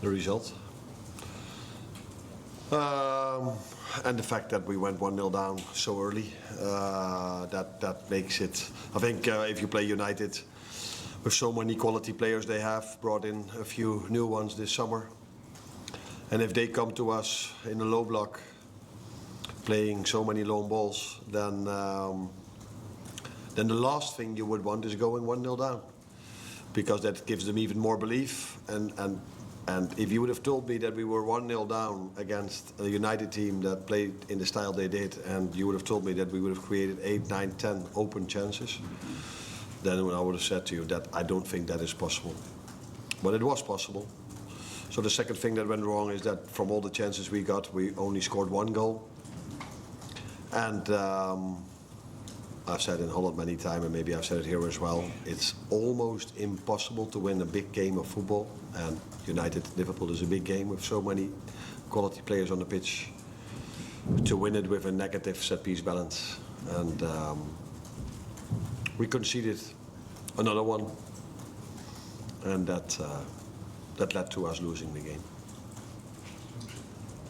the result. And the fact that we went 1-0 down so early, that makes it. I think if you play United with so many quality players, they have brought in a few new ones this summer. And if they come to us in a low block, playing so many long balls, then the last thing you would want is going 1-0 down, because that gives them even more belief. And if you would have told me that we were 1-0 down against a United team that played in the style they did, and you would have told me that we would have created 8, 9, 10 open chances, then I would have said to you that I don't think that is possible. But it was possible. So the second thing that went wrong is that from all the chances we got, we only scored 1 goal. And I've said in Holland many times, and maybe I've said it here as well, it's almost impossible to win a big game of football. And Liverpool is a big game with so many quality players on the pitch, to win it with a negative set-piece balance. And we conceded another one, and that led to us losing the game.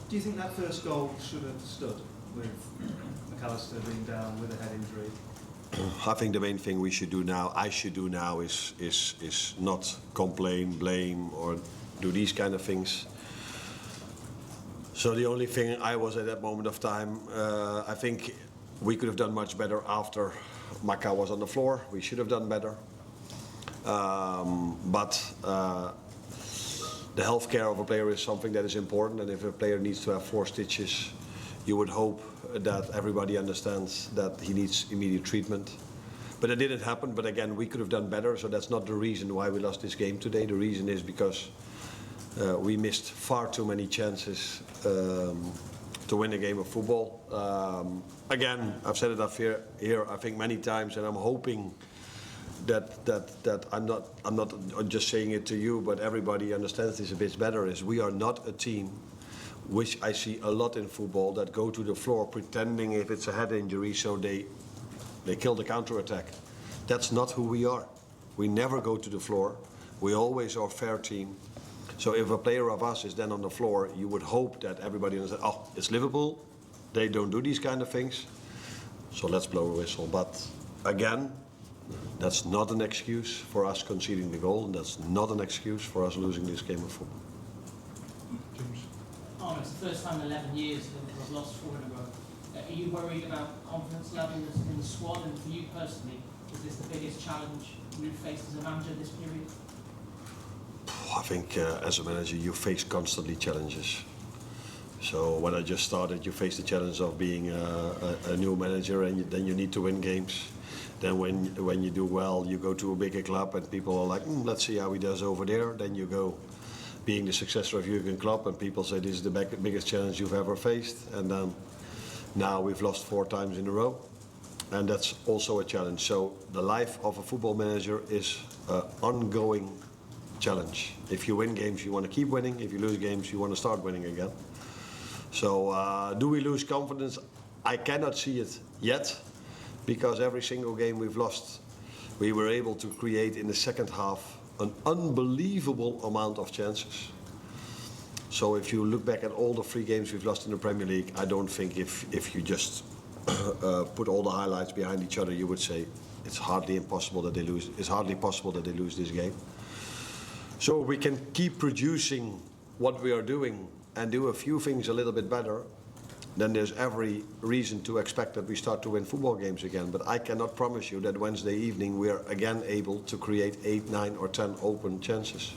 Do you think that first goal should have stood with McAllister being down with a head injury? I think the main thing I should do now is not complain, blame, or do these kind of things. So the only thing I was at that moment of time, I think we could have done much better after Maka was on the floor. We should have done better. But the health care of a player is something that is important, and if a player needs to have 4 stitches, you would hope that everybody understands that he needs immediate treatment. But it didn't happen. But again, we could have done better, so that's not the reason why we lost this game today. The reason is because we missed far too many chances to win a game of football. Again, I've said it up here I think many times, and I'm hoping that I'm not just saying it to you, but everybody understands this a bit better, is we are not a team, which I see a lot in football, that go to the floor pretending if it's a head injury, so they kill the counter-attack. That's not who we are. We never go to the floor. We always are a fair team. So if a player of us is then on the floor, you would hope that everybody understands, oh, it's Liverpool, they don't do these kind of things, so let's blow a whistle. But again, that's not an excuse for us conceding the goal, and that's not an excuse for us losing this game of football. Oh, it's the first time in 11 years Liverpool have lost 4 in a row. Are you worried about confidence level in the squad, and for you personally, is this the biggest challenge you've faced as a manager this period? I think as a manager you face constantly challenges. So when I just started, you face the challenge of being a new manager, and then you need to win games. Then when you do well, you go to a bigger club and people are like, let's see how he does over there. Then you go being the successor of Jurgen Klopp, and people say this is the biggest challenge you've ever faced. And then now we've lost 4 times in a row, and that's also a challenge. So the life of a football manager is an ongoing challenge. If you win games, you want to keep winning. If you lose games, you want to start winning again. So do we lose confidence? I cannot see it yet, because every single game we've lost, we were able to create in the second half an unbelievable amount of chances. So if you look back at all the 3 games we've lost in the Premier League, I don't think if you just put all the highlights behind each other, you would say it's hardly possible that they lose this game. So we can keep producing what we are doing and do a few things a little bit better, then there's every reason to expect that we start to win football games again. But I cannot promise you that Wednesday evening we are again able to create 8, 9 or 10 open chances.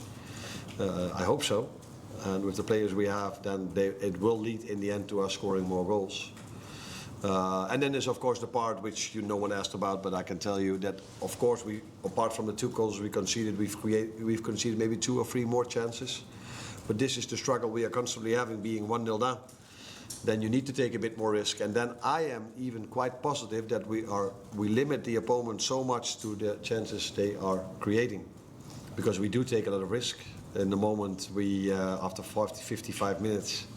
I hope so. And with the players we have, then it will lead in the end to us scoring more goals. And then there's of course the part which no one asked about, but I can tell you that of course we, apart from the 2 goals we conceded, we've conceded maybe 2 or 3 more chances. But this is the struggle we are constantly having, being 1-0 down. Then you need to take a bit more risk, and then I am even quite positive that we limit the opponent so much to the chances they are creating, because we do take a lot of risk. In the moment after 55 minutes,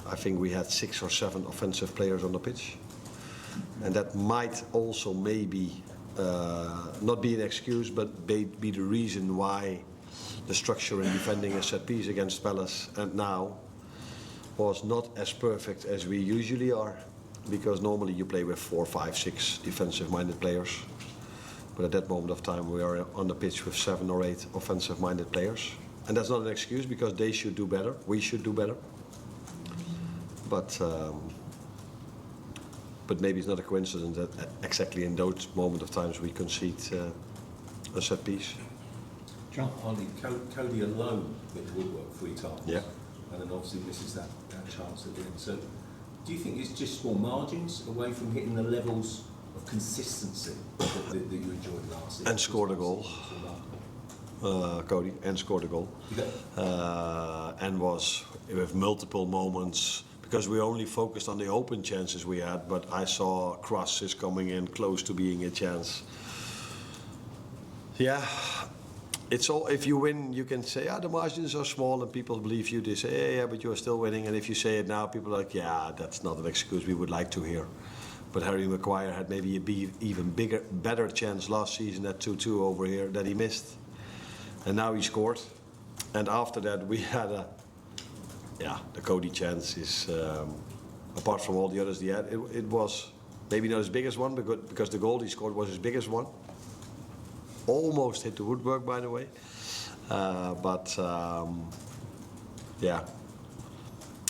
I think we had 6 or 7 offensive players on the pitch, and that might also maybe not be an excuse, but be the reason why the structure in defending a set piece against Palace and now was not as perfect as we usually are, because normally you play with 4, 5, 6 defensive-minded players. But at that moment of time, we are on the pitch with 7 or 8 offensive-minded players. And that's not an excuse, because they should do better. We should do better. But maybe it's not a coincidence that exactly in those moment of times we concede a set piece. John? Ollie, Cody alone hit the woodwork 3 times. Yeah. And then obviously misses that chance at the end. So do you think it's just small margins away from hitting the levels of consistency that you enjoyed last season? And scored a goal. Cody, and scored a goal. And was with multiple moments, because we only focused on the open chances we had, but I saw crosses coming in close to being a chance. Yeah, it's all, if you win, you can say, the margins are small, and people believe you. They say, yeah, but you're still winning. And if you say it now, people are like, yeah, that's not an excuse we would like to hear. But Harry Maguire had maybe a even better chance last season at 2-2 over here that he missed. And now he scored. And after that, we had the Cody chance is, apart from all the others he had, it was maybe not his biggest one, because the goal he scored was his biggest one. Almost hit the woodwork, by the way.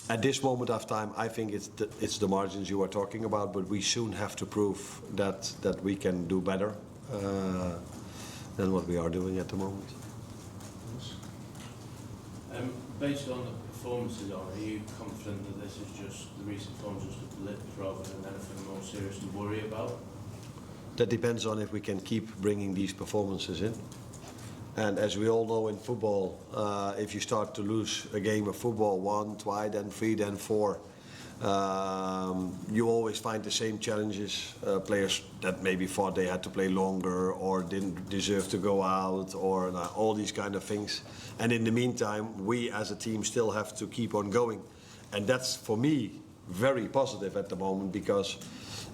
At this moment of time, I think it's the margins you are talking about, but we soon have to prove that we can do better than what we are doing at the moment. Based on the performances, are you confident that this is just the recent form, just a blip rather than anything more serious to worry about? That depends on if we can keep bringing these performances in. And as we all know in football, if you start to lose a game of football 1, 2, then 3, then 4, you always find the same challenges. Players that maybe thought they had to play longer or didn't deserve to go out, or all these kind of things. And in the meantime, we as a team still have to keep on going. And that's, for me, very positive at the moment, because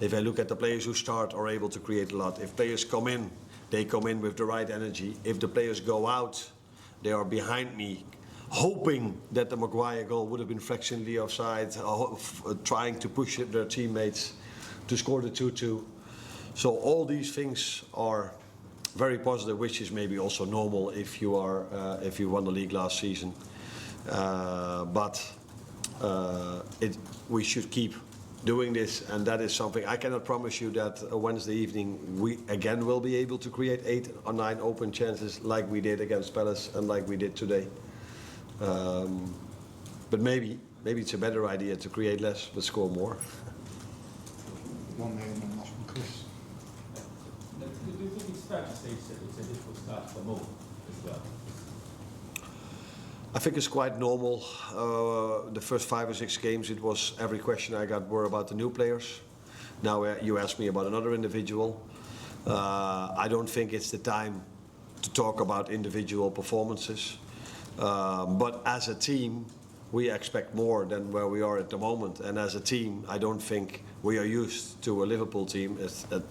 if I look at the players who start are able to create a lot. If players come in, they come in with the right energy. If the players go out, they are behind me, hoping that the Maguire goal would have been fractionally offside, trying to push their teammates to score the 2-2. So all these things are very positive, which is maybe also normal if you won the league last season. We should keep doing this, and that is something I cannot promise you that Wednesday evening we again will be able to create 8 or 9 open chances like we did against Palace and like we did today. But maybe it's a better idea to create less but score more. One name and last one, Chris. Do you think it's fair to say it's a difficult start for Mo as well? I think it's quite normal. The first 5 or 6 games, it was every question I got were about the new players. Now you ask me about another individual. I don't think it's the time to talk about individual performances. But as a team, we expect more than where we are at the moment. And as a team, I don't think we are used to a Liverpool team,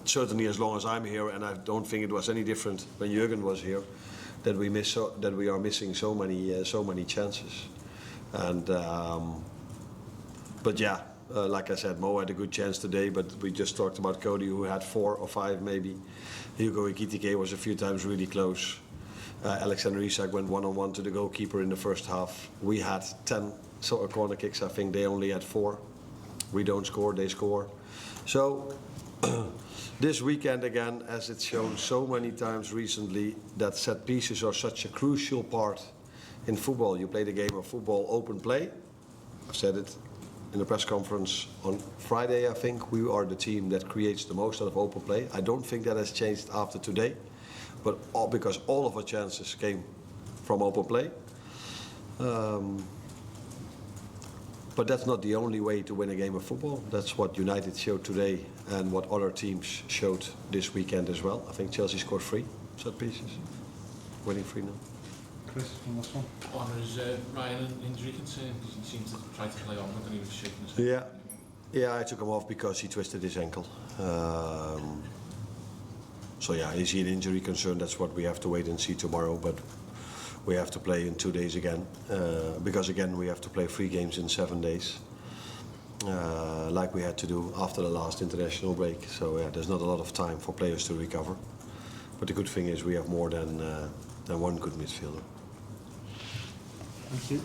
certainly as long as I'm here, and I don't think it was any different when Jurgen was here, that we are missing so many chances. And like I said, Mo had a good chance today, but we just talked about Cody, who had 4 or 5 maybe. Hugo Ekitike was a few times really close. Alexander Isak went one-on-one to the goalkeeper in the first half. We had 10 corner kicks. I think they only had 4. We don't score, they score. So this weekend again, as it's shown so many times recently, that set pieces are such a crucial part in football. You play the game of football open play. I've said it in the press conference on Friday, I think. We are the team that creates the most out of open play. I don't think that has changed after today, but because all of our chances came from open play. But that's not the only way to win a game of football. That's what United showed today and what other teams showed this weekend as well. I think Chelsea scored 3 set pieces, winning 3-0. Chris, one last one. Is Ryan an injury concern? Because he seemed to try to play on, but then he was shaking his head. Yeah, I took him off because he twisted his ankle. So yeah, is he an injury concern? That's what we have to wait and see tomorrow. But we have to play in 2 days again, because again we have to play 3 games in 7 days, like we had to do after the last international break. So yeah, there's not a lot of time for players to recover. But the good thing is we have more than one good midfielder. Thank you.